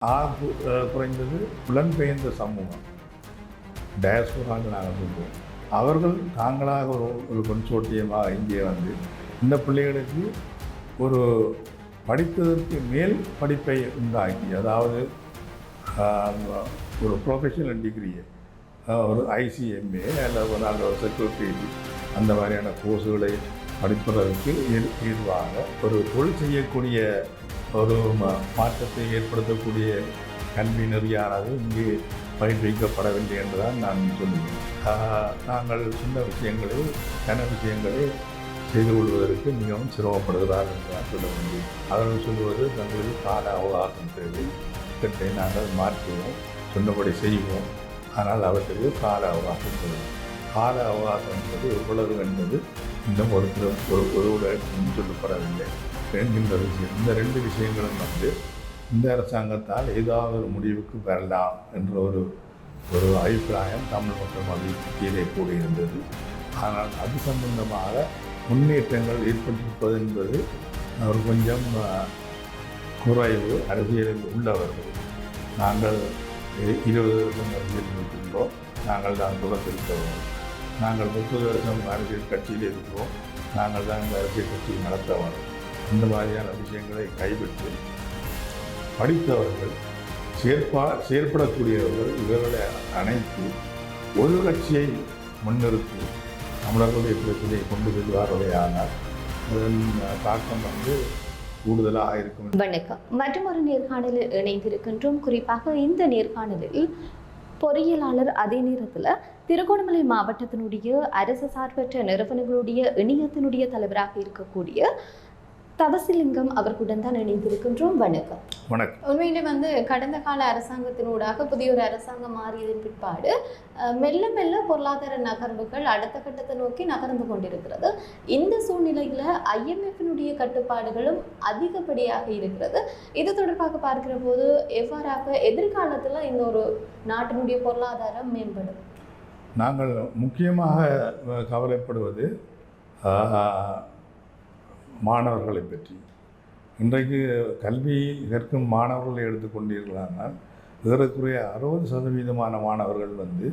குறைந்தது புலம்பெயர்ந்த சமூகம் டயஸ்போரான்னு நாங்கள் சொல்லுவோம். அவர்கள் தாங்களாக ஒரு கன்சோர்ட்டியமாக இங்கே வந்து இந்த பிள்ளைகளுக்கு ஒரு படித்ததற்கு மேல் படிப்பை உண்டாக்கி, அதாவது ஒரு ப்ரொஃபஷனல் டிகிரியை, ஒரு ஐசிஎம்ஏ அல்லது நல்ல ஒரு செக்யூரிட்டி அந்த மாதிரியான கோர்ஸுகளை படிப்பதற்கு ஏதுவாக ஒரு தொழில் செய்யக்கூடிய ஒரு மாற்றத்தை ஏற்படுத்தக்கூடிய கல்வி நெறியானது இங்கே பயிற்றுவிக்கப்படவில்லை என்றுதான் நான் சொல்லுவேன். நாங்கள் சின்ன விஷயங்களை செய்து கொள்வதற்கு மிகவும் சிரமப்படுகிறார்கள் என்று நான் சொல்ல முடியும். அவர்கள் சொல்வது தங்களுக்கு கால அவகாசம் தேவை, திட்டத்தை நாங்கள் மாற்றுவோம், சொன்னபடி செய்வோம், ஆனால் அவற்றுக்கு கால அவகாசம் தேவை. கால அவகாசம் என்பது எவ்வளவு என்பது இன்னும் ஒருவருடன் சொல்லப்படவில்லை என்கின்ற விஷயம். இந்த ரெண்டு விஷயங்களும் வந்து இந்த அரசாங்கத்தால் ஏதாவது ஒரு முடிவுக்கு வரலாம் என்ற ஒரு அபிப்பிராயம் தமிழ் மக்கள் மத்தியிலே கூட இருந்தது. ஆனால் அது சம்பந்தமாக முன்னேற்றங்கள் ஏற்பட்டிருப்பது என்பது ஒரு கொஞ்சம் குறைவு. அரசியலில் உள்ளவர்கள் நாங்கள் 20 வருஷம் அரசியல் இருக்கின்றோம், நாங்கள் தான் தொடர்ந்திருக்கிறோம், நாங்கள் 30 வருஷம் அரசியல் கட்சியில் இருக்கிறோம், நாங்கள் தான் இந்த அரசியல் கட்சியை நடத்தவோம். இந்த மாதிரியான விஷயங்களை கைவிட்டு படித்தவர்கள், செயற்படக்கூடியவர்கள் இவர்களை அணைத்து ஒரு கட்சியை முன்னிறுத்தி தமிழர்களுடைய பிரச்சனையை கொண்டு செல்வார்களே, ஆனால் அதன் தாக்கம் வந்து கூடுதலாக இருக்கும். வணக்கம். மற்றொரு நேர்காணலில் இணைந்திருக்கின்றோம். குறிப்பாக இந்த நேர்காணலில் பொறியியலாளர், அதே நேரத்தில் திருகோணமலை மாவட்டத்தினுடைய அரசு சார்பற்ற நிறுவனங்களுடைய இணையத்தினுடைய தலைவராக இருக்கக்கூடிய தவசிலிங்கம் அவர்களுடன் தான் இணைந்திருக்கின்றோம். வணக்கம். வணக்கம். உண்மையிலே வந்து கடந்த கால அரசாங்கத்தினூடாக புதிய ஒரு அரசாங்கம் மாறியதன் பிற்பாடு மெல்ல மெல்ல பொருளாதார நகர்வுகள் அடுத்த கட்டத்தை நோக்கி நகர்ந்து கொண்டிருக்கிறது. இந்த சூழ்நிலையில் IMF-னுடைய கட்டுப்பாடுகளும் அதிகப்படியாக இருக்கிறது. இது தொடர்பாக பார்க்கிற போது எவ்வாறாக எதிர்காலத்தில் இந்த ஒரு நாட்டினுடைய பொருளாதாரம் மேம்படும்? நாங்கள் முக்கியமாக கவலைப்படுவது மாணவர்களை பற்றி. இன்றைக்கு கல்வி கற்கும் மாணவர்களை எடுத்துக்கொண்டீர்களானால் ஏறக்குறைய 60% மாணவர்கள் வந்து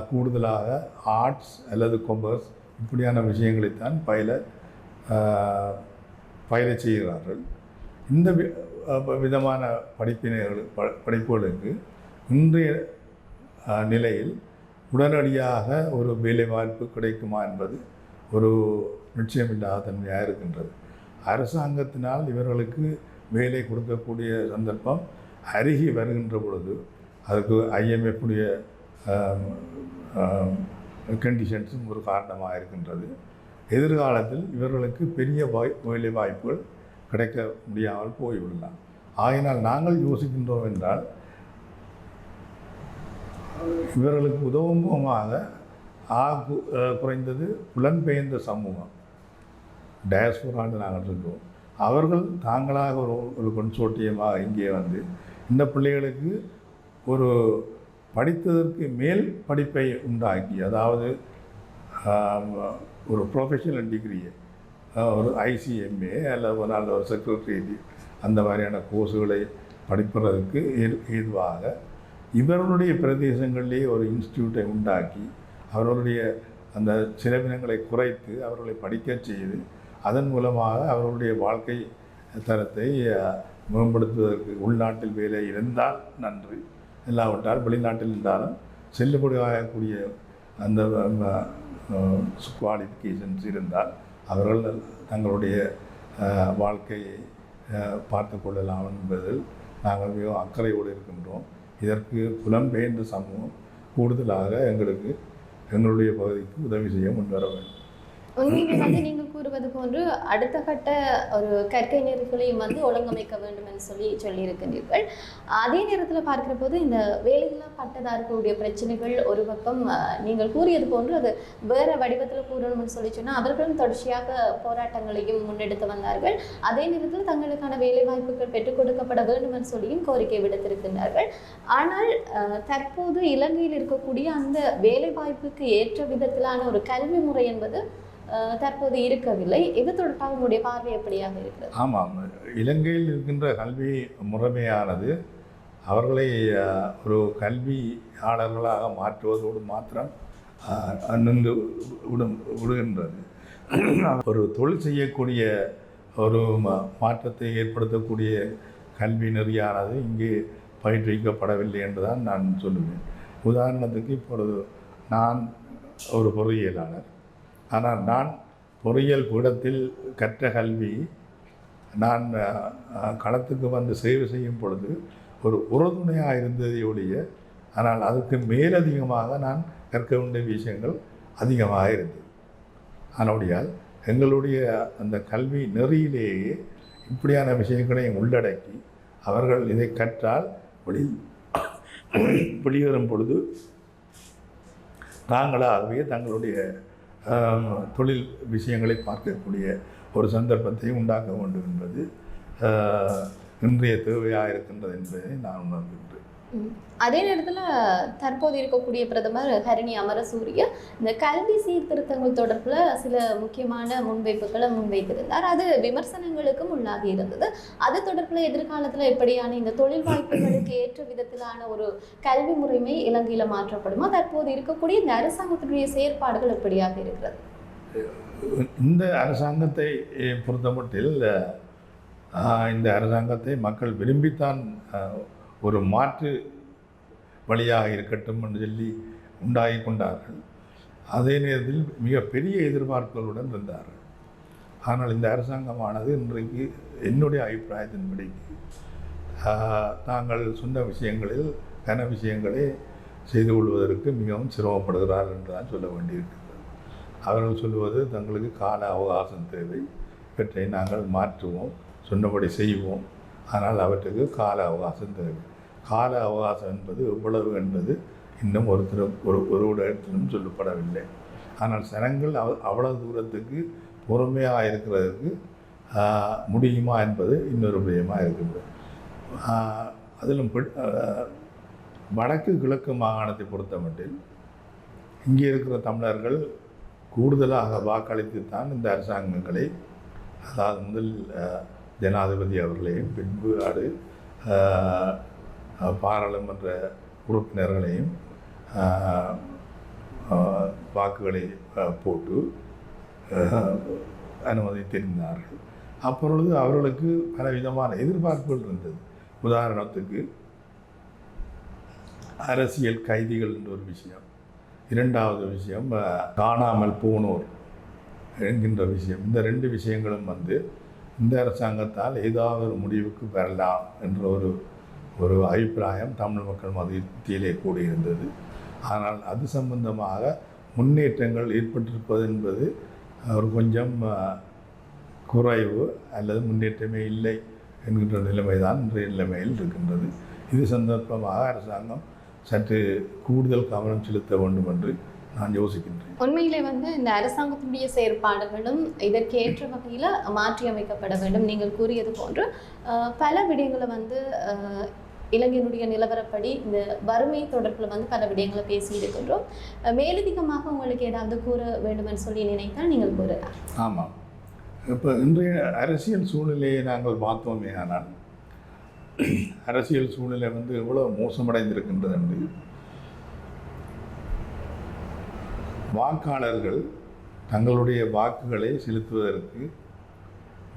கூடுதலாக ஆர்ட்ஸ் அல்லது கொமர்ஸ் இப்படியான விஷயங்களைத்தான் பயில செய்கிறார்கள். இந்த விதமான படிப்புகளுக்கு இன்றைய நிலையில் உடனடியாக ஒரு வேலைவாய்ப்பு கிடைக்குமா என்பது ஒரு நிச்சயமில்லாத தன்மையாக இருக்கின்றது. அரசாங்கத்தினால் இவர்களுக்கு வேலை கொடுக்கக்கூடிய சந்தர்ப்பம் அருகி வருகின்ற பொழுது அதுக்கு IMF-உடைய கண்டிஷன்ஸும் ஒரு காரணமாக இருக்கின்றது. எதிர்காலத்தில் இவர்களுக்கு பெரிய வேலை வாய்ப்புகள் கிடைக்க முடியாமல் போய்விடலாம். ஆகையினால் நாங்கள் யோசிக்கின்றோம் என்றால் இவர்களுக்கு உதவும் முகமாக குறைந்தது புலம்பெயர்ந்த சமூகம் டயஸ்போரான்னு நாங்கள் சொல்லுவோம். அவர்கள் தாங்களாக ஒரு கன்சோர்ட்டியமாக இங்கே வந்து இந்த பிள்ளைகளுக்கு ஒரு படித்ததற்கு மேல் படிப்பை உண்டாக்கி, அதாவது ஒரு ப்ரொஃபஷனல் டிகிரியை, ஒரு ஐசிஎம்ஏ அல்லது நல்ல ஒரு செக்யூரிட்டி அந்த மாதிரியான கோர்ஸுகளை படிப்பதற்கு ஏதுவாக இவர்களுடைய பிரதேசங்களிலே ஒரு இன்ஸ்டியூட்டை உண்டாக்கி அவர்களுடைய அந்த செலவினங்களை குறைத்து அவர்களை படிக்க செய்து அதன் மூலமாக அவர்களுடைய வாழ்க்கை தரத்தை மேம்படுத்துவதற்கு உள்நாட்டில் வேலை இருந்தால் நன்றி, இல்லாவிட்டால் வெளிநாட்டில் இருந்தாலும் செல்லுபடியாகக்கூடிய அந்த குவாலிஃபிகேஷன்ஸ் இருந்தால் அவர்கள் தங்களுடைய வாழ்க்கையை பார்த்து கொள்ளலாம் என்பதில் நாங்கள் மிகவும் அக்கறையோடு இருக்கின்றோம். இதற்கு புலம்பெயர்ந்த சமூகம் கூடுதலாக எங்களுடைய பகுதிக்கு உதவி செய்ய முன்வர வேண்டும். உண்மையிலே வந்து நீங்கள் கூறுவது போன்று அடுத்த கட்ட ஒரு கற்கை நெறிகளையும் வந்து ஒழுங்கமைக்க வேண்டும் என்று சொல்லியிருக்கின்றீர்கள். அதே நேரத்தில் பார்க்கிற போது இந்த வேலையில்லா பட்டதாரிகளுடைய பிரச்சனைகள் ஒரு பக்கம் நீங்கள் கூறியது போன்று அது வேறு வடிவத்தில் கூறணும்னு சொன்னால் அவர்களும் தொடர்ச்சியாக போராட்டங்களையும் முன்னெடுத்து வந்தார்கள். அதே நேரத்தில் தங்களுக்கான வேலை வாய்ப்புகள் பெற்றுக் கொடுக்கப்பட வேண்டும் என்று சொல்லியும் கோரிக்கை விடுத்திருக்கின்றார்கள். ஆனால் தற்போது இலங்கையில் இருக்கக்கூடிய அந்த வேலை வாய்ப்புக்கு ஏற்ற விதத்திலான ஒரு கல்வி முறை என்பது தற்போது இருக்கவில்லை. இது தொடர்பாக உங்களுடைய பார்வை எப்படியாக இருக்கிறது? ஆமாம், இலங்கையில் இருக்கின்ற கல்வி முறைமையானது அவர்களை ஒரு கல்வியாளர்களாக மாற்றுவதோடு மாத்திரம் நின்று விடுகின்றது. ஒரு தொழில் செய்யக்கூடிய ஒரு மாற்றத்தை ஏற்படுத்தக்கூடிய கல்வி நெறியானது இங்கே பயிற்றுவிக்கப்படவில்லை என்றுதான் நான் சொல்லுவேன். உதாரணத்துக்கு இப்பொழுது நான் ஒரு பொறியியலாளர். ஆனால் நான் பொறியியல் பீடத்தில் கற்ற கல்வி நான் களத்துக்கு வந்து சேவை செய்யும் பொழுது ஒரு உறுதுணையாக இருந்ததை ஒழிய, ஆனால் அதுக்கு மேலதிகமாக நான் கற்க வேண்டிய விஷயங்கள் அதிகமாக இருந்தது. அதனுடையால் எங்களுடைய அந்த கல்வி நெறியிலேயே இப்படியான விஷயங்களையும் உள்ளடக்கி அவர்கள் இதை கற்றால் வெளியேறும் பொழுது தாங்களாகவே தங்களுடைய தொழில் விஷயங்களை பார்க்கக்கூடிய ஒரு சந்தர்ப்பத்தை உண்டாக்க வேண்டும் என்பது இன்றைய தேவையாக இருக்கின்றது என்பதை நான் உணர்கின்றேன். அதே நேரத்தில் தற்போது இருக்கக்கூடிய பிரதமர் ஹரணி அமரசூரிய இந்த கல்வி சீர்திருத்தங்கள் தொடர்பில் சில முக்கியமான முன்வைப்புகளை முன்வைத்திருந்தார். அது விமர்சனங்களுக்கும் உள்ளாகி இருந்தது. அது தொடர்பில் எதிர்காலத்தில் எப்படியான இந்த தொழில் வாய்ப்புகளுக்கு ஏற்ற விதத்திலான ஒரு கல்வி முறைமை இலங்கையில் மாற்றப்படுமா? தற்போது இருக்கக்கூடிய இந்த அரசாங்கத்தினுடைய செயற்பாடுகள் எப்படியாக இருக்கிறது? இந்த அரசாங்கத்தை பொறுத்தமட்டில் இந்த அரசாங்கத்தை மக்கள் விரும்பித்தான் ஒரு மாற்று வழியாக இருக்கட்டும் என்று சொல்லி உண்டாகி கொண்டார்கள். அதே நேரத்தில் மிகப்பெரிய எதிர்பார்ப்புகளுடன் இருந்தார்கள். ஆனால் இந்த அரசாங்கமானது இன்றைக்கு என்னுடைய அபிப்பிராயத்தின்படிக்கு தாங்கள் சொன்ன விஷயங்களில் கன விஷயங்களை செய்து கொள்வதற்கு மிகவும் சிரமப்படுகிறார்கள் என்று தான் சொல்ல வேண்டியிருக்கிறது. அவர்கள் சொல்லுவது தங்களுக்கு கால அவகாசம் தேவை, இவற்றை நாங்கள் மாற்றுவோம், சொன்னபடி செய்வோம், ஆனால் அவற்றுக்கு கால அவகாசம் தேவை. கால அவகாசம் என்பது எவ்வளவு என்பது இன்னும் ஒரு இடத்திலும் சொல்லப்படவில்லை. ஆனால் ஜனங்கள் அவ்வளவு தூரத்துக்கு பொறுமையாக இருக்கிறதுக்கு முடியுமா என்பது இன்னொரு விடயமாக இருக்கின்றது. அதிலும் வடக்கு கிழக்கு மாகாணத்தை பொறுத்தமட்டில் இங்கே இருக்கிற தமிழர்கள் கூடுதலாக வாக்களித்துத்தான் இந்த அரசாங்கங்களை, அதாவது முதல் ஜனாதிபதி அவர்களையும் பின்பு அது பாராளுமன்ற உறுப்பினர்களையும் வாக்குகளை போட்டு அனுமதித்திருந்தார்கள். அப்பொழுது அவர்களுக்கு பலவிதமான எதிர்பார்ப்புகள் இருந்தது. உதாரணத்துக்கு அரசியல் கைதிகள் என்ற ஒரு விஷயம், இரண்டாவது விஷயம் காணாமல் போனோர் என்கின்ற விஷயம். இந்த ரெண்டு விஷயங்களும் இந்த அரசாங்கத்தால் ஏதாவது ஒரு முடிவுக்கு வரலாம் என்ற ஒரு அபிப்பிராயம் தமிழ் மக்கள் மத்தியிலே கூடியிருந்தது. ஆனால் அது சம்பந்தமாக முன்னேற்றங்கள் ஏற்பட்டிருப்பது என்பது ஒரு கொஞ்சம் குறைவு அல்லது முன்னேற்றமே இல்லை என்கின்ற நிலைமைதான் இன்றைய நிலைமையில் இருக்கின்றது. இது சந்தர்ப்பமாக அரசாங்கம் சற்று கூடுதல் கவனம் செலுத்த வேண்டும் என்று நான் யோசிக்கின்றேன். உண்மையிலே இந்த அரசாங்கத்தினுடைய செயற்பாடுகளும் இதற்கேற்ற வகையில் மாற்றி அமைக்கப்பட வேண்டும். நீங்கள் கூறியது போன்று பல விடயங்களை இலங்கையினுடைய நிலவரப்படி இந்த வறுமை தொடர்பில் பல விடயங்களை பேசியிருக்கின்றோம். மேலதிகமாக உங்களுக்கு ஏதாவது கூற வேண்டுமென்று சொல்லி நினைத்தால் நீங்கள் கூறலாம். ஆமாம், இப்போ இன்றைய அரசியல் சூழ்நிலையை நாங்கள் பார்த்தோமே, ஆனால் அரசியல் சூழ்நிலை எவ்வளோ மோசமடைந்திருக்கின்றது என்று வாக்காளர்கள் தங்களுடைய வாக்குகளை செலுத்துவதற்கு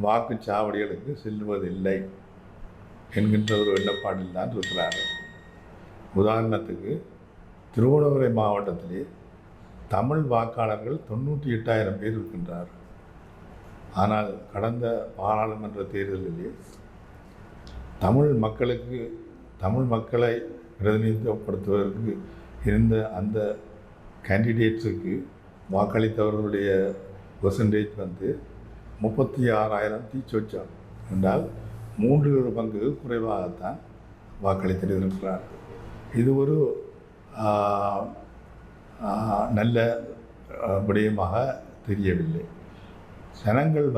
வாக்குச்சாவடிகளுக்கு செல்வதில்லை என்கின்ற ஒரு எண்ணப்பாட்டில் தான் இருக்கிறார்கள். உதாரணத்துக்கு திருவண்ணாமலை மாவட்டத்திலே தமிழ் வாக்காளர்கள் 98,000 பேர் இருக்கின்றார்கள். ஆனால் கடந்த பாராளுமன்ற தேர்தலிலே தமிழ் மக்களை பிரதிநிதித்துவப்படுத்துவதற்கு இருந்த அந்த கேண்டிடேட்ஸுக்கு வாக்களித்தவர்களுடைய பெர்சன்டேஜ் 36,000 தீச்சொச்சம் என்றால் 3 பங்கு குறைவாகத்தான் வாக்களித்திருக்கிறார்கள். இது ஒரு நல்ல விடயமாக தெரியவில்லை. ஜனங்கள்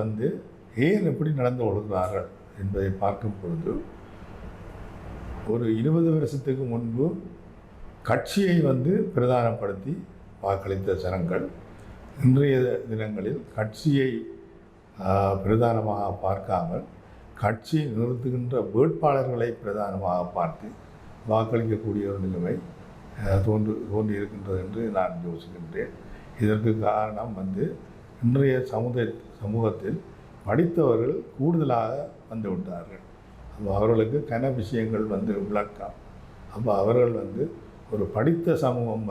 ஏன் எப்படி நடந்து கொள்கிறார்கள் என்பதை பார்க்கும் பொழுது ஒரு 20 வருஷத்துக்கு முன்பு கட்சியை பிரதானப்படுத்தி வாக்களித்த ஜனங்கள் இன்றைய தினங்களில் கட்சியை பிரதானமாக பார்க்காமல் கட்சி நிறுத்துகின்ற வேட்பாளர்களை பிரதானமாக பார்த்து வாக்களிக்கக்கூடிய ஒரு நிலைமை தோன்றியிருக்கின்றது என்று நான் யோசிக்கின்றேன். இதற்கு காரணம் இன்றைய சமூகத்தில் படித்தவர்கள் கூடுதலாக வந்துவிட்டார்கள். அப்போ அவர்களுக்கு கன விஷயங்கள் விளக்கம். அப்போ அவர்கள் ஒரு படித்த சமூகம்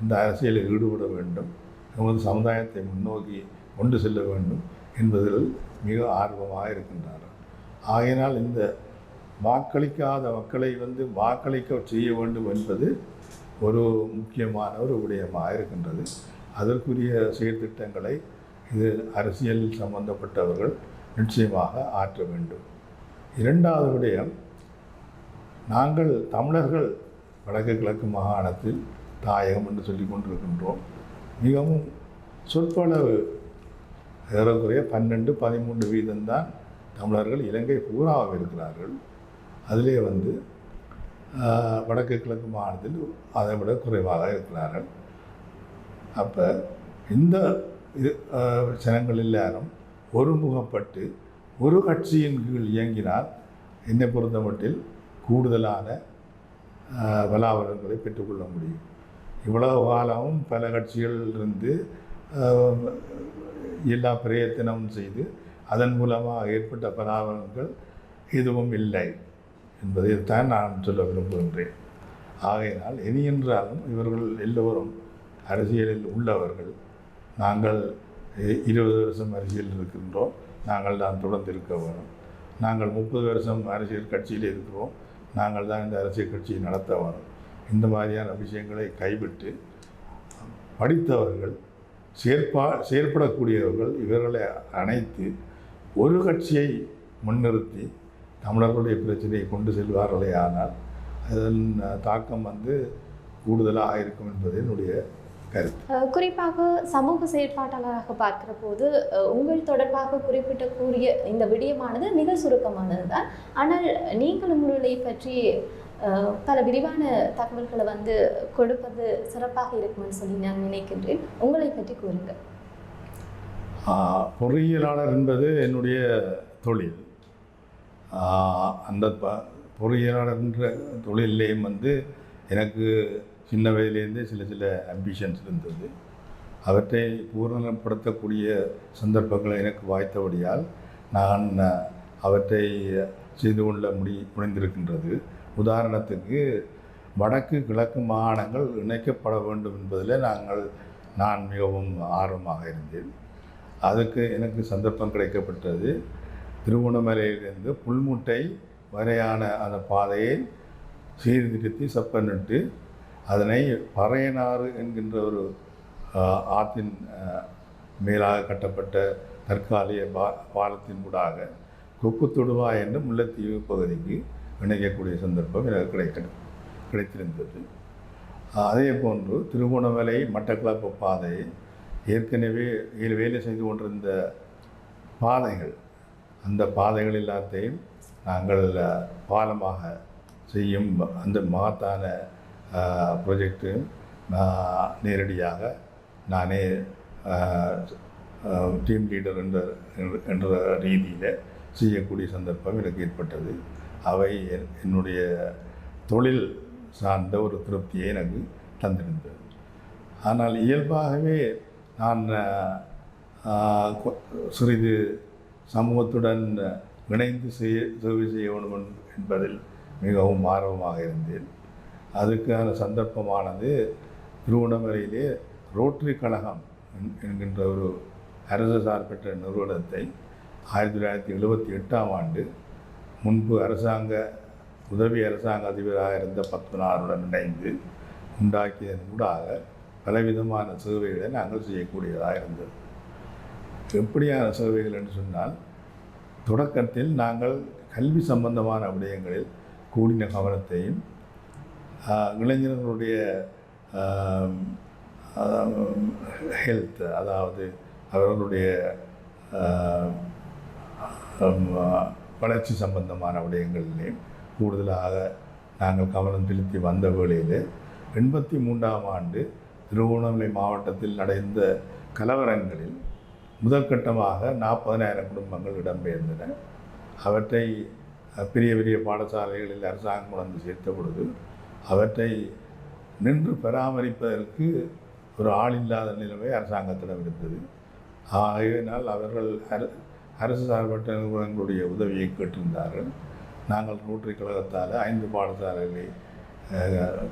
இந்த அரசியலில் ஈடுபட வேண்டும், நமது சமுதாயத்தை முன்னோக்கி கொண்டு செல்ல வேண்டும் என்பதில் மிக ஆர்வமாக இருக்கின்றார்கள். ஆகையினால் இந்த வாக்களிக்காத மக்களை வாக்களிக்க செய்ய வேண்டும் என்பது ஒரு முக்கியமான ஒரு விடயமாக இருக்கின்றது. அதற்குரிய செயற்திட்டங்களை இது அரசியல் சம்பந்தப்பட்டவர்கள் நிச்சயமாக ஆற்ற வேண்டும். இரண்டாவது விடயம், நாங்கள் தமிழர்கள் வடக்கு கிழக்கு மாகாணத்தில் தாயகம் என்று சொல்லிக் கொண்டிருக்கின்றோம். மிகவும் சொற்பளவு, ஏறக்குறைய 12-13 வீதம்தான் தமிழர்கள் இலங்கை பூராக இருக்கிறார்கள். அதிலே வடக்கு கிழக்கு மாகாணத்தில் அதை விட குறைவாக இருக்கிறார்கள். அப்போ இந்த ஜனங்கள் எல்லாரும் ஒருமுகப்பட்டு ஒரு கட்சியின் கீழ் இயங்கினால் என்னை பொறுத்தமட்டில் கூடுதலான பலாபலன்களை பெற்றுக்கொள்ள முடியும். இவ்வளவு காலமும் பல கட்சிகளிலிருந்து எல்லா பிரயத்தனமும் செய்து அதன் மூலமாக ஏற்பட்ட பலாபலன்கள் எதுவும் இல்லை என்பதைத்தான் நான் சொல்ல விரும்புகின்றேன். ஆகையினால் இனி என்றாலும் இவர்கள் எல்லோரும் அரசியலில் உள்ளவர்கள். நாங்கள் 20 வருஷம் அரசியலில் இருக்கின்றோம், நாங்கள் தான் தொடர்ந்து இருக்க வேணும். நாங்கள் 30 வருஷம் அரசியல் கட்சியில் இருக்கிறோம், நாங்கள் தான் இந்த அரசியல் கட்சியை நடத்த வேணும். இந்த மாதிரியான விஷயங்களை கைவிட்டு படித்தவர்கள், செயற்படக்கூடியவர்கள் இவர்களை அணைத்து ஒரு கட்சியை முன்னிறுத்தி தமிழர்களுடைய பிரச்சனையை கொண்டு செல்வார்களே ஆனால் அதன் தாக்கம் கூடுதலாக இருக்கும் என்பது என்னுடைய கருத்து. குறிப்பாக சமூக செயற்பாட்டாளராக பார்க்கிற போது உங்கள் தொடர்பாக குறிப்பிட்டக்கூடிய இந்த விடயமானது மிக சுருக்கமானது தான். ஆனால் நீங்கள் உங்களை பற்றி பல விரிவான தகவல்களை கொடுப்பது சிறப்பாக இருக்கும்னு சொல்லி நான் நினைக்கின்றேன். உங்களை பற்றி கூறுங்கள். பொறியியலாளர் என்பது என்னுடைய தொழில். அந்த பொறியியலாளர் என்ற தொழிலையும் எனக்கு சின்ன வயதிலேருந்தே சில அம்பிஷன்ஸ் இருந்தது. அவற்றை பூரணப்படுத்தக்கூடிய சந்தர்ப்பங்கள் எனக்கு வாய்த்தபடியால் நான் அவற்றை செய்து கொள்ள முடிந்திருக்கின்றது. உதாரணத்துக்கு வடக்கு கிழக்கு மாகாணங்கள் இணைக்கப்பட வேண்டும் என்பதில் நான் மிகவும் ஆர்வமாக இருந்தேன். அதுக்கு எனக்கு சந்தர்ப்பம் கிடைக்கப்பட்டது. திருகோணமலையிலிருந்து புல்முட்டை வரையான அந்த பாதையை சீர்திருத்தி செப்பனிட்டு அதனை பறையனாறு என்கின்ற ஒரு ஆற்றின் மேலாக கட்டப்பட்ட தற்காலிக பாலத்தின் ஊடாக கொக்குத்தொடுவாய் என்ற முல்லைத்தீவு பகுதிக்கு இணைக்கக்கூடிய சந்தர்ப்பம் எனக்கு கிடைத்திருந்தது. அதே போன்று திருகோணமலை மட்டக்களப்பு பாதையை ஏற்கனவே வேலை செய்து கொண்டிருந்த பாதைகள், அந்த பாதைகள் எல்லாத்தையும் நாங்கள் பாலமாக செய்யும் அந்த மகத்தான ப்ரொஜெக்டு நேரடியாக நானே டீம் லீடர் என்ற ரீதியில் செய்யக்கூடிய சந்தர்ப்பம் எனக்கு ஏற்பட்டது. அவை என்னுடைய தொழில் சார்ந்த ஒரு திருப்தியை எனக்கு தந்திருந்தது. ஆனால் இயல்பாகவே நான் சிறிது சமூகத்துடன் இணைந்து சேவை செய்ய வேண்டும் என்பதில் மிகவும் ஆர்வமாக இருந்தேன். அதுக்கான சந்தர்ப்பமானது திருவண்ணாமலையிலே ரோட்டரி கழகம் என்கின்ற ஒரு அரசு சார்பற்ற நிறுவனத்தை 1978ஆம் ஆண்டு முன்பு உதவி அரசாங்க அதிபராக இருந்த பத்மநாதனுடன் இணைந்து உண்டாக்கியதன் ஊடாக பலவிதமான சேவைகளை நாங்கள் செய்யக்கூடியதாக இருந்தது. எப்படியான சேவைகள் என்று சொன்னால், தொடக்கத்தில் நாங்கள் கல்வி சம்பந்தமான விடயங்களில் கூடின கவனத்தையும் இளைஞர்களுடைய ஹெல்த், அதாவது அவர்களுடைய வளர்ச்சி சம்பந்தமான விடயங்களிலேயும் கூடுதலாக நாங்கள் கவனம் செலுத்தி வந்த வேளையில் 83ஆம் ஆண்டு திருகோணமலை மாவட்டத்தில் நடந்த கலவரங்களில் முதற்கட்டமாக 40,000 குடும்பங்கள் இடம்பெயர்ந்தன. அவற்றை பெரிய பெரிய பாடசாலைகளில் அரசாங்கம் வந்து சேர்த்த பொழுது அவற்றை நின்று பராமரிப்பதற்கு ஒரு ஆள் இல்லாத நிலைமை அரசாங்கத்திடம் இருந்தது. ஆகையினால் அவர்கள் அரசு சார்பற்ற நிறுவனங்களுடைய உதவியை கேட்டிருந்தார்கள். நாங்கள் ரோட்டரி கழகத்தால் 5 பாடசாலைகளை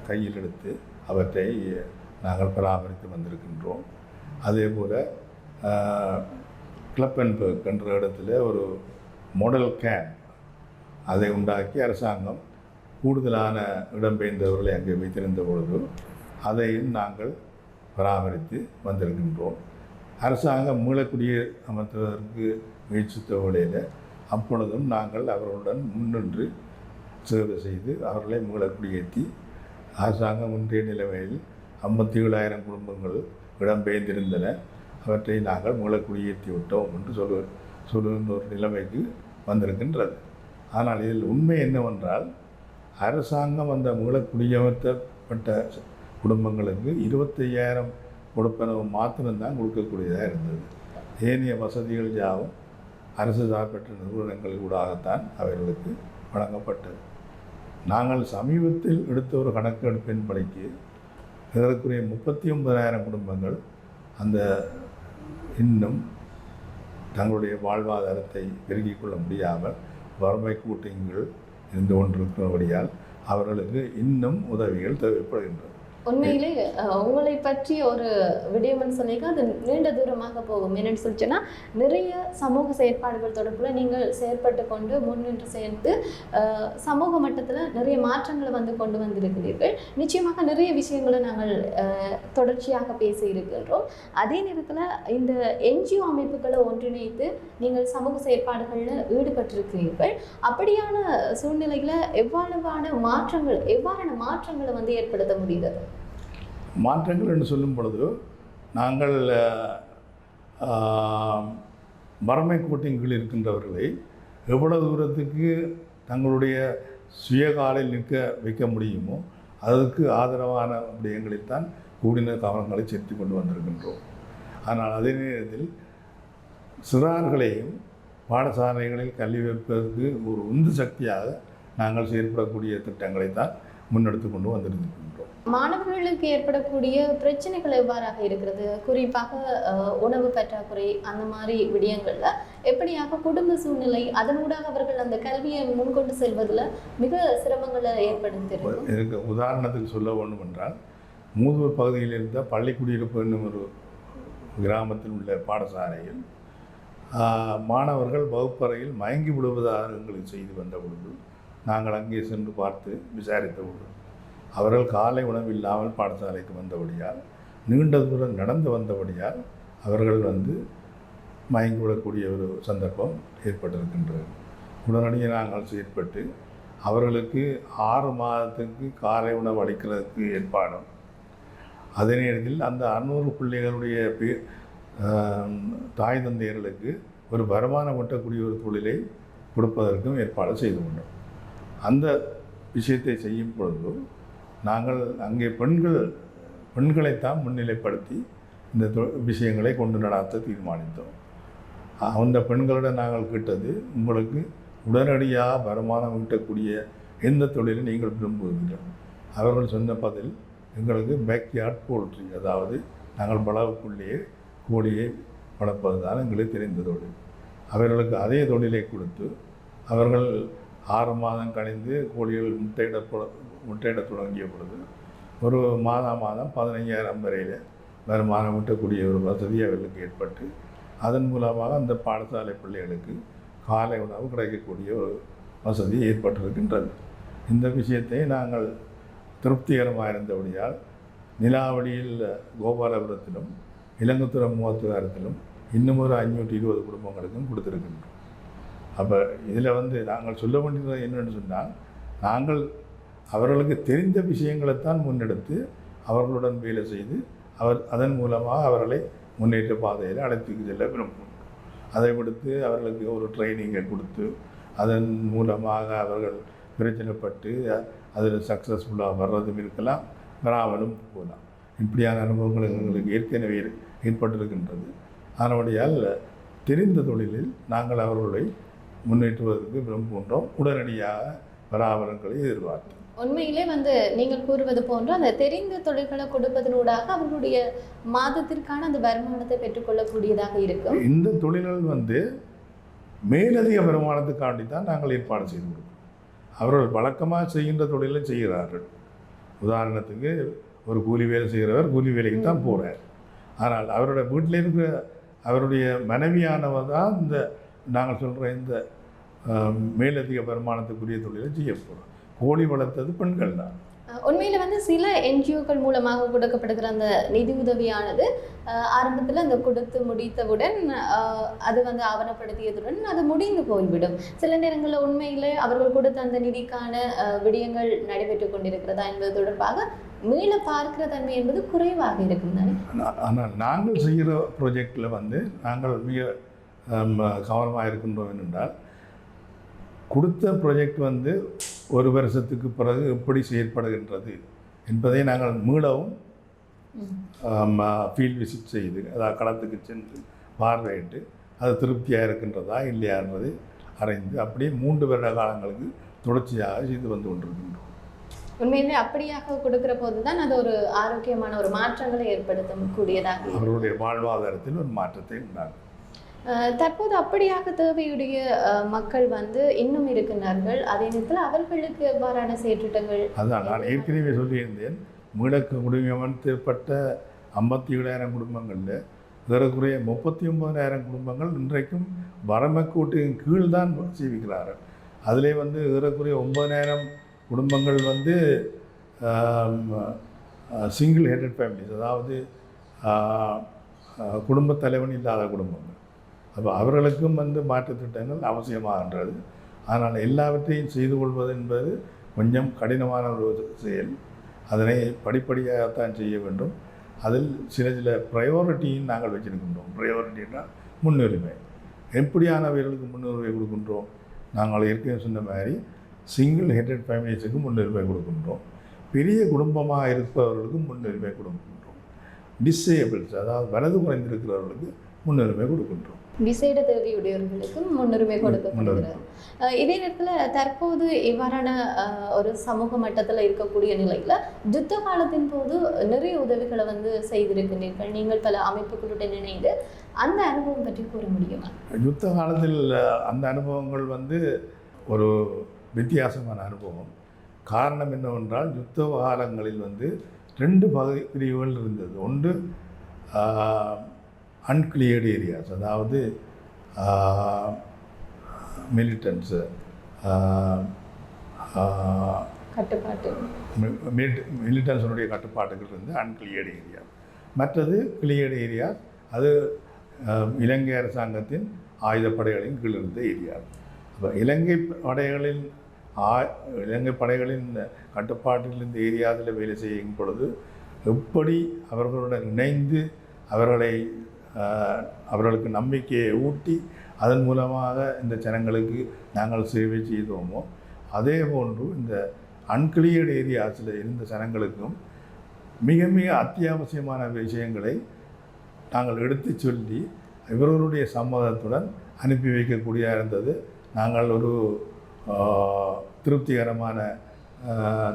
கையில் எடுத்து அவற்றை நாங்கள் பராமரித்து வந்திருக்கின்றோம். அதே போல் கிளப்பன்பர்க் என்ற இடத்துல ஒரு மாடல் கேம்ப் அதை உண்டாக்கி அரசாங்கம் கூடுதலான இடம்பெயர்ந்தவர்களை அங்கே வைத்திருந்த பொழுது அதையும் நாங்கள் பராமரித்து வந்திருக்கின்றோம். அரசாங்கம் மீளக்குடியே அமர்த்துவதற்கு முயற்சித்த வேளையில் அப்பொழுதும் நாங்கள் அவர்களுடன் முன்னின்று சேவை செய்து அவர்களை மீளக்குடியேற்றி அரசாங்கம் இன்றைய நிலைமையில் 57,000 குடும்பங்கள் இடம்பெயர்ந்திருந்தன. அவற்றை நாங்கள் மீளக்குடியேற்றி விட்டோம் என்று சொல்லுகின்ற ஒரு நிலைமைக்கு வந்திருக்கின்றது. ஆனால் இதில் உண்மை என்னவென்றால் அரசாங்கம் அந்த மீளக்குடியமர்த்தப்பட்ட குடும்பங்களுக்கு 25,000 கொடுப்பனவு மாத்திரம்தான் கொடுக்கக்கூடியதாக இருந்தது. ஏனைய வசதிகள் யாவும் அரசு சார்பற்ற நிறுவனங்கள் ஊடாகத்தான் அவர்களுக்கு வழங்கப்பட்டது. நாங்கள் சமீபத்தில் எடுத்த ஒரு கணக்கெடுப்பின்படிக்கு இதற்குரிய 39,000 குடும்பங்கள் அந்த இன்னும் தங்களுடைய வாழ்வாதாரத்தை பெருக்கிக் கொள்ள முடியாமல் வறுமை கூட்டங்கள் இருந்து கொண்டிருக்கிறபடியால் அவர்களுக்கு இன்னும் உதவிகள் தேவைப்படுகின்றது. உண்மையிலே உங்களை பற்றி ஒரு விடயம்னு சொல்லிக்க அது நீண்ட தூரமாக போகும். என்னென்னு சொல்லிச்சுன்னா நிறைய சமூக செயற்பாடுகள் தொடர்பில் நீங்கள் செயற்பட்டு கொண்டு முன்னின்று சேர்ந்து சமூக மட்டத்தில் நிறைய மாற்றங்களை வந்து கொண்டு வந்திருக்கிறீர்கள். நிச்சயமாக நிறைய விஷயங்களை நாங்கள் தொடர்ச்சியாக பேசி இருக்கின்றோம். அதே நேரத்தில் இந்த என்ஜிஓ அமைப்புகளை ஒன்றிணைத்து நீங்கள் சமூக செயற்பாடுகளில் ஈடுபட்டிருக்கிறீர்கள். அப்படியான சூழ்நிலைகளை எவ்வாறான மாற்றங்களை வந்து ஏற்படுத்த முடிகிறது? மாற்றங்கள் என்று சொல்லும் பொழுது நாங்கள் வறுமை கோட்டின் கீழ் இருக்கின்றவர்களை எவ்வளவு தூரத்துக்கு தங்களுடைய சுயகாலில் நிற்க வைக்க முடியுமோ அதற்கு ஆதரவான விடயங்களைத்தான் கூடின கவனங்களை செலுத்தி கொண்டு வந்திருக்கின்றோம். ஆனால் அதே நேரத்தில் சிறார்களையும் பாடசாலைகளில் கல்வி வைப்பதற்கு ஒரு உந்து சக்தியாக நாங்கள் செயல்படக்கூடிய திட்டங்களைத்தான் முன்னெடுத்து கொண்டு வந்திருக்கின்றோம். மாணவர்களுக்கு ஏற்படக்கூடிய பிரச்சனைகள் எவ்வாறாக இருக்கிறது? குறிப்பாக உணவு பற்றாக்குறை அந்த மாதிரி விடயங்களில் எப்படியாக குடும்ப சூழ்நிலை அதனூடாக அவர்கள் அந்த கல்வியை முன்கொண்டு செல்வதில் மிக சிரமங்களை ஏற்படுத்தியிருக்கு. உதாரணத்துக்கு சொல்ல வேண்டும் என்றால் மூதூர் பகுதியில் இருந்த பள்ளிக்குடியிருப்பு என்னும் ஒரு கிராமத்தில் உள்ள பாடசாலையில் மாணவர்கள் வகுப்பறையில் மயங்கி விடுவதாக எங்களுக்கு செய்து வந்த பொழுது நாங்கள் அங்கே சென்று பார்த்து விசாரித்த பொழுது அவர்கள் காலை உணவு இல்லாமல் பாடசாலைக்கு வந்தபடியால் நீண்ட தூரம் நடந்து வந்தபடியால் அவர்கள் வந்து மயங்கி விடக்கூடிய ஒரு சந்தர்ப்பம் ஏற்பட்டிருக்கின்றது. உடனடியாக நாங்கள் செயற்பட்டு அவர்களுக்கு 6 மாதத்துக்கு காலை உணவு அளிக்கிறதுக்கு ஏற்பாடும், அதே நேரத்தில் அந்த 600 பிள்ளைகளுடைய தாய் தந்தையர்களுக்கு ஒரு வருமானம் ஈட்டக்கூடிய ஒரு தொழிலை கொடுப்பதற்கும் ஏற்பாடு செய்து கொண்டோம். அந்த விஷயத்தை செய்யும் பொழுது நாங்கள் அங்கே பெண்களைத்தான் முன்னிலைப்படுத்தி இந்த விஷயங்களை கொண்டு நடாத்த தீர்மானித்தோம். அந்த பெண்களிடம் நாங்கள் கேட்டது, உங்களுக்கு உடனடியாக வருமானம் ஈட்டக்கூடிய எந்த தொழிலை நீங்கள் விரும்புவீர்கள்? அவர்கள் சொன்ன பதில், எங்களுக்கு பேக்யார்ட் போல்ட்ரி, அதாவது நாங்கள் வளவுக்குள்ளேயே கோழியை வளர்ப்பது தான் எங்களுக்கு தெரிந்த தொழில். அவர்களுக்கு அதே தொழிலை கொடுத்து அவர்கள் 6 மாதம் கழிந்து கோழிகள் முட்டையிட தொடங்கிய பொழுது ஒரு மாதம் 15,000 வரையில் வருமானம் ஈட்டக்கூடிய ஒரு வசதி அவர்களுக்கு ஏற்பட்டு அதன் மூலமாக அந்த பாடசாலை பிள்ளைகளுக்கு காலை உணவு கிடைக்கக்கூடிய ஒரு வசதி ஏற்பட்டிருக்கின்றது. இந்த விஷயத்தை நாங்கள் திருப்திகரமாக இருந்தபடியால் நிலாவடியில் கோபாலபுரத்திலும் இலங்குத்துறை மூவத்துவாரத்திலும் இன்னும் ஒரு 520 குடும்பங்களுக்கும் கொடுத்துருக்கின்றோம். அப்போ இதில் வந்து நாங்கள் சொல்ல வேண்டியது என்னென்னு சொன்னால், நாங்கள் அவர்களுக்கு தெரிந்த விஷயங்களைத்தான் முன்னெடுத்து அவர்களுடன் வேலை செய்து அதன் மூலமாக அவர்களை முன்னேற்ற பாதையில் அழைத்துக்கு செல்ல விரும்புகிறோம். அதை விடுத்து அவர்களுக்கு ஒரு ட்ரைனிங்கை கொடுத்து அதன் மூலமாக அவர்கள் பிரச்சனைப்பட்டு அதில் சக்ஸஸ்ஃபுல்லாக வர்றதும் இருக்கலாம், வராமலும் போகலாம். இப்படியான அனுபவங்கள் எங்களுக்கு ஏற்கனவே ஏற்பட்டிருக்கின்றது. அதனுடையால் தெரிந்த தொழிலில் நாங்கள் அவர்களை முன்னேற்றுவதற்கு விரும்புகின்றோம். உடனடியாக பராமரங்களை எதிர்பார்த்தோம். உண்மையிலே நீங்கள் கூறுவது போன்று அந்த தெரிந்த தொழில்களை கொடுப்பதனூடாக அவர்களுடைய மாதத்திற்கான அந்த வருமானத்தை பெற்றுக்கொள்ளக்கூடியதாக இருக்கும். இந்த தொழில்கள் மேலதிக வருமானத்துக்காண்டி தான் நாங்கள் ஏற்பாடு செய்து கொடுக்கிறோம். அவர்கள் வழக்கமாக செய்கின்ற தொழிலை செய்கிறார்கள். உதாரணத்துக்கு ஒரு கூலி வேலை செய்கிறவர் கூலி வேலைக்கு தான் போகிறார். ஆனால் அவருடைய வீட்டில் இருக்கிற அவருடைய மனைவியானவர் தான் இந்த நாங்கள் சொல்கிற இந்த மேலதிக வருமானத்துக்குரிய தொழிலை செய்ய போகிறோம். கோழி வளர்த்தது பெண்கள் தான். உண்மையில் சில என்ஜிஓக்கள் மூலமாக கொடுக்கப்படுகிற அந்த நிதி உதவியானது ஆரம்பத்தில் அந்த கொடுத்து முடித்தவுடன் அது ஆவணப்படுத்தியதுடன் அது முடிந்து போய்விடும். சில நேரங்களில் உண்மையில் அவர்கள் கொடுத்த அந்த நிதிக்கான விடயங்கள் நடைபெற்று கொண்டிருக்கிறதா என்பது தொடர்பாக மீள பார்க்கிற தன்மை என்பது குறைவாக இருக்கும் தானே. ஆனால் நாங்கள் செய்கிற ப்ராஜெக்டில் நாங்கள் மிக கவனமாக இருக்கின்றோம் என்றால், கொடுத்த ப்ராஜெக்ட் ஒரு வருஷத்துக்கு பிறகு எப்படி செயற்படுகின்றது என்பதை நாங்கள் மீளவும் ஃபீல்ட் விசிட் செய்து, அதாவது களத்துக்கு சென்று பார்வையிட்டு அது திருப்தியாக இருக்கின்றதா இல்லையா என்பதை அறிந்து அப்படியே 3 வருட காலங்களுக்கு தொடர்ச்சியாக செய்து கொண்டிருக்கின்றோம். உண்மையிலே அப்படியாக கொடுக்கிற போது தான் அது ஒரு ஆரோக்கியமான ஒரு மாற்றங்களை ஏற்படுத்தக்கூடியதாக அவர்களுடைய வாழ்வாதாரத்தில் ஒரு மாற்றத்தை உண்டாகும். தற்போது அப்படியாக தேவையுடைய மக்கள் இன்னும் இருக்கின்றார்கள். அதே நேரத்தில் அவர்களுக்கு எவ்வாறான செயற்றிட்டங்கள்? அதுதான் நான் ஏற்கனவே சொல்லியிருந்தேன். மீளக்க குடியமர்த்தப்பட்ட 57,000 குடும்பங்களில் ஏறக்குறைய 39,000 குடும்பங்கள் இன்றைக்கும் வறுமைக்கோட்டின் கீழ் தான் ஜீவிக்கிறார்கள். அதிலே ஏறக்குறைய 9,000 குடும்பங்கள் சிங்கிள் ஹெட்டட் ஃபேமிலிஸ், அதாவது குடும்பத் தலைவன் இல்லாத குடும்பங்கள். அப்போ அவர்களுக்கும் மாற்றுத் திட்டங்கள் அவசியமாகின்றது. ஆனால் எல்லாவற்றையும் செய்து கொள்வது என்பது கொஞ்சம் கடினமான ஒரு செயல். அதனை படிப்படியாகத்தான் செய்ய வேண்டும். அதில் சில ப்ரையாரிட்டியும் நாங்கள் வச்சிருக்கின்றோம். ப்ரையாரிட்டின்னா முன்னுரிமை. எப்படியானவர்களுக்கு முன்னுரிமை கொடுக்கின்றோம்? நாங்கள் ஏற்கனவே சொன்ன மாதிரி சிங்கிள் ஹெட்டட் ஃபேமிலிஸுக்கு முன்னுரிமை கொடுக்கின்றோம். பெரிய குடும்பமாக இருப்பவர்களுக்கு முன்னுரிமை கொடுக்கின்றோம். டிசேபிள்ஸ், அதாவது வலது குறைந்திருக்கிறவர்களுக்கு முன்னுரிமை கொடுக்கின்றோம். விசேட தேவையுடையவர்களுக்கும் முன்னுரிமை கொடுக்கப்படுகிறது. இதே நேரத்தில் தற்போது இவ்வாறான ஒரு சமூக மட்டத்தில் இருக்கக்கூடிய நிலையில் யுத்த காலத்தின் போது நிறைய உதவிகளை செய்திருக்கின்றீர்கள். நீங்கள் பல அமைப்புகளுடன் இணைந்து அந்த அனுபவம் பற்றி கூற முடியுமா? யுத்த காலத்தில் அந்த அனுபவங்கள் ஒரு வித்தியாசமான அனுபவம். காரணம் என்னவென்றால், யுத்த காலங்களில் 2 பிரிவுகள் இருந்தது. ஒன்று அன்கிளியர்டு ஏரியாஸ், அதாவது மிலிட்டன்ஸு கட்டுப்பாட்டு மிலிட்டன்ஸனுடைய கட்டுப்பாட்டுகள் இருந்து அன்கிளியர்டு ஏரியா. மற்றது கிளியர்டு ஏரியா, அது இலங்கை அரசாங்கத்தின் ஆயுதப்படைகளின் கீழ் இருந்த ஏரியா. அப்போ இலங்கை படைகளின் கட்டுப்பாட்டில் இந்த ஏரியாவில் வேலை செய்யும் பொழுது எப்படி அவர்களுடன் இணைந்து அவர்களுக்கு நம்பிக்கையை ஊட்டி அதன் மூலமாக இந்த ஜனங்களுக்கு நாங்கள் சேவை செய்தோமோ, அதே போன்று இந்த அன்கிளியர்டு ஏரியாஸில் இருந்த ஜனங்களுக்கும் மிக மிக அத்தியாவசியமான விஷயங்களை நாங்கள் எடுத்து சொல்லி இவர்களுடைய சம்மதத்துடன் அனுப்பி வைக்கக்கூடிய இருந்தது. நாங்கள் ஒரு திருப்திகரமான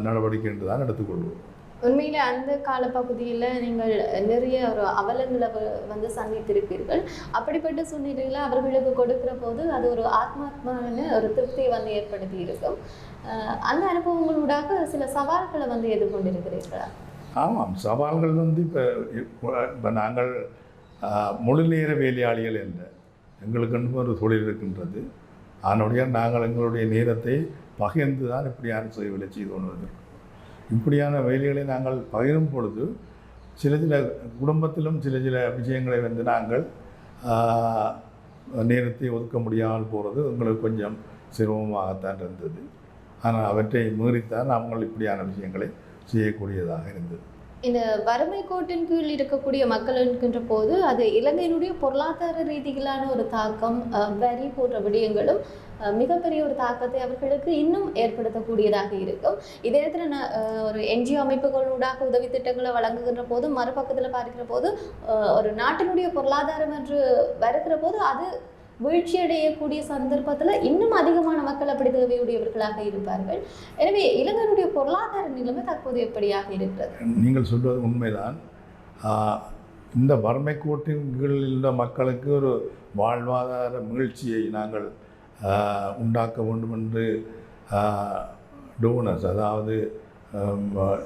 நடவடிக்கை என்று தான் எடுத்துக்கொள்வோம். உண்மையில் அந்த காலப்பகுதியில் நீங்கள் நிறைய ஒரு அவலங்களை சந்தித்திருப்பீர்கள். அப்படிப்பட்ட சூழ்நிலையில் அவர்களுக்கு கொடுக்குற போது அது ஒரு ஆத்மாத்மான ஒரு திருப்தியை ஏற்படுத்தி இருக்கும். அந்த அனுபவங்களூடாக சில சவால்களை எதிர்கொண்டிருக்கிறீர்களா? ஆமாம், சவால்கள் இப்போ நாங்கள் முழு நேர வேலையாளிகள் இல்லை. எங்களுக்கு ஒரு தொழில் இருக்கின்றது. அதனுடைய நாங்கள் எங்களுடைய நேரத்தை பகிர்ந்து தான் இப்படியான வேலை செய்து கொண்டு வந்திருக்கோம். இப்படியான வேலைகளை நாங்கள் பகிரும் பொழுது சில குடும்பத்திலும் சில விஷயங்களை நாங்கள் நேரத்தை ஒதுக்க முடியாமல் போகிறது எங்களுக்கு கொஞ்சம் சிரமமாகத்தான் இருந்தது. ஆனால் அவற்றை மீறித்தான் நாங்கள் இப்படியான விஷயங்களை செய்யக்கூடியதாக இருந்தது. இந்த வறுமை கோட்டின் கீழ் இருக்கக்கூடிய மக்கள் இருக்கின்ற போது அது இலங்கையினுடைய பொருளாதார ரீதியிலான ஒரு தாக்கம், வரி போன்ற விடயங்களும் மிகப்பெரிய ஒரு தாக்கத்தை அவர்களுக்கு இன்னும் ஏற்படுத்தக்கூடியதாக இருக்கும். இதே இடத்துல ஒரு என்ஜிஓ அமைப்புகளூடாக உதவி திட்டங்களை வழங்குகின்ற போது மறுபக்கத்தில் பார்க்கிற போது ஒரு நாட்டினுடைய பொருளாதாரம் என்று வருகிற போது அது வீழ்ச்சியடையக்கூடிய சந்தர்ப்பத்தில் இன்னும் அதிகமான மக்கள் அப்படி தேவையுடையவர்களாக இருப்பார்கள். எனவே இலங்கையினுடைய பொருளாதார நிலைமை தற்போது எப்படியாக இருக்கிறது? நீங்கள் சொல்வது உண்மைதான். இந்த வறுமை கோட்டின் கீழ் உள்ள மக்களுக்கு ஒரு வாழ்வாதார மீழ்ச்சியை நாங்கள் உண்டாக்க வேண்டும் என்று டோனர்ஸ், அதாவது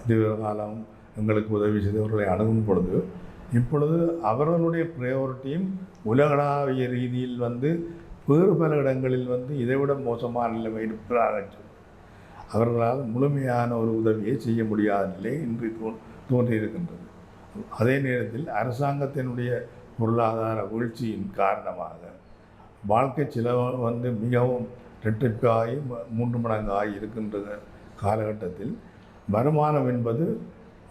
இதுகாலம் எங்களுக்கு உதவி செய்தவர்களை அணுகும் பொழுது இப்பொழுது அவர்களுடைய ப்ரையாரிட்டியும் உலகளாவிய ரீதியில் வேறு பல இடங்களில் இதைவிட மோசமான நிலைமை இருக்கிறார்கள். அவர்களால் முழுமையான ஒரு உதவியை செய்ய முடியாத நிலை இன்று தோன்றியிருக்கின்றது. அதே நேரத்தில் அரசாங்கத்தினுடைய பொருளாதார வீழ்ச்சியின் காரணமாக வாழ்க்கை செலவு மிகவும் இரட்டிப்பாகி 3 மடங்காகி இருக்கின்ற காலகட்டத்தில் வருமானம் என்பது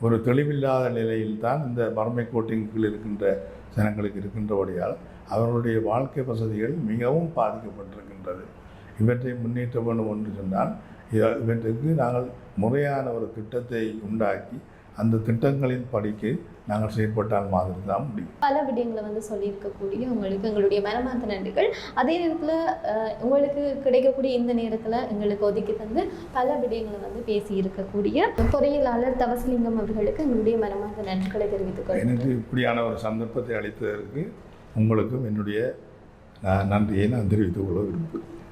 ஒரு தெளிவில்லாத நிலையில்தான் இந்த வறுமை கோட்டின் கீழ் இருக்கின்ற ஜனங்களுக்கு இருக்கின்றபடியால் அவர்களுடைய வாழ்க்கை வசதிகள் மிகவும் பாதிக்கப்பட்டிருக்கின்றது. இவற்றை முன்னேற்ற வேண்டும் என்று சொன்னால் இவற்றுக்கு நாங்கள் முறையான ஒரு திட்டத்தை உண்டாக்கி அந்த திட்டங்களின் படிக்கு நாங்கள் செயல்பட்டால் மாதிரி தான் முடியும். பல விடயங்களை சொல்லியிருக்கக்கூடிய உங்களுக்கு எங்களுடைய மனமார்ந்த நன்றிகள். அதே நேரத்தில் உங்களுக்கு கிடைக்கக்கூடிய இந்த நேரத்தில் எங்களுக்கு ஒதுக்கி தந்து பல விடயங்களை பேசி இருக்கக்கூடிய பொறியியலாளர் தவசலிங்கம் அவர்களுக்கு எங்களுடைய மனமார்ந்த நன்றிகளை தெரிவித்துக் கொள்கிறேன். எனக்கு இப்படியான ஒரு சந்தர்ப்பத்தை அளித்ததற்கு உங்களுக்கும் என்னுடைய நன்றியை நான் தெரிவித்துக் கொள்ள விரும்புகிறேன்.